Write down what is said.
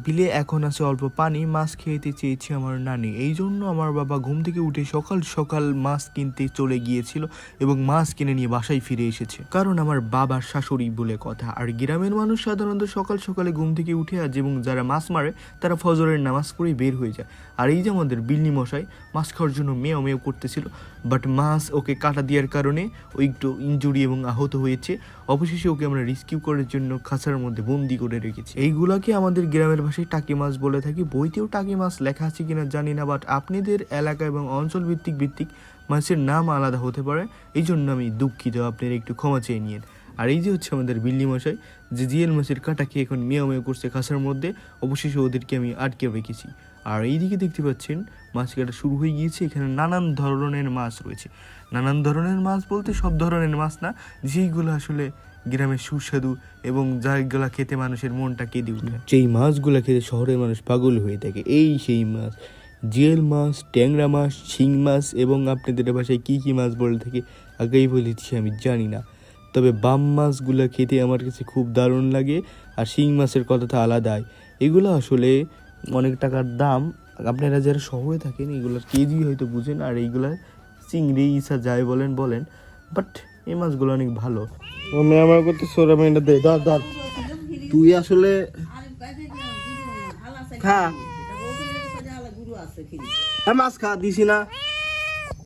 বিলে এখন আছে অল্প পানি, মাছ খেতে চেয়েছে আমার নানি। এই জন্য আমার বাবা ঘুম থেকে উঠে সকাল সকাল মাছ কিনতে চলে গিয়েছিল এবং মাছ কিনে নিয়ে বাসায় ফিরে এসেছে। কারণ আমার বাবার শাশুড়ি বলে কথা। আর গ্রামের মানুষ সাধারণত সকাল সকালে ঘুম থেকে উঠে আজ এবং যারা মাছ মারে তারা ফজরের নামাজ পড়ে বের হয়ে যায়। আর এই যে আমাদের বিল্লি মশাই মাছ খাওয়ার জন্য মেও মেও করতেছিল, বাট মাছ ওকে কাটা দেওয়ার কারণে ওই একটু ইনজুরি এবং আহত হয়েছে। অবশেষে ওকে আমরা রেস্কিউ করার জন্য খাঁচার মধ্যে বন্দি করে রেখেছি। এইগুলাকে আমাদের গ্রামের ভাষায় টাকি মাছ বলে থাকি। বইতেও টাকি মাছ লেখা আছে কিনা জানি না, বাট আপনাদের এলাকা এবং অঞ্চল ভিত্তিক মাছের নাম আলাদা হতে পারে। এই জন্য আমি দুঃখিত, আপনারা একটু ক্ষমা চেয়ে নিন। আর এই যে হচ্ছে আমাদের বিল্লি মশাই যে জিয়েল মাছের কাটা খেয়ে এখন মেয় মেয় করছে খাঁচার মধ্যে। অবশেষে ওদেরকে আমি আটকে রেখেছি। আর এইদিকে দেখতে পাচ্ছেন মাছ কাটা শুরু হয়ে গিয়েছে। এখানে নানান ধরনের মাছ রয়েছে। নানান ধরনের মাছ বলতে সব ধরনের মাছ না, যেইগুলো আসলে গ্রামের সুস্বাদু এবং যাইগুলা খেতে মানুষের মনটা কেঁদে উঠে। যেই মাছগুলা খেতে শহরের মানুষ পাগল হয়ে থাকে, এই সেই মাছ জিয়েল মাছ, ট্যাংরা মাছ, শিং মাছ এবং আপনাদের ভাষায় কী কী মাছ বলে থাকে আগেই বলেছি আমি জানি না। তবে বাম মাছগুলো খেতে আমার কাছে খুব দারুণ লাগে। আর শিং মাছের কথা তো আলাদাই। এগুলো আসলে অনেক টাকার দাম। আপনারা যারা শহরে থাকেন এগুলোর কেজি হয়তো বুঝেন, আর এইগুলা চিংড়ি ইসা যায় বলেন, বাট এই মাছগুলো অনেক ভালো। আমি আমার করতে সোরা মেয়েটা দে ধর ধর। তুই আসলে খা, হ্যাঁ মাছ খা দিছি না।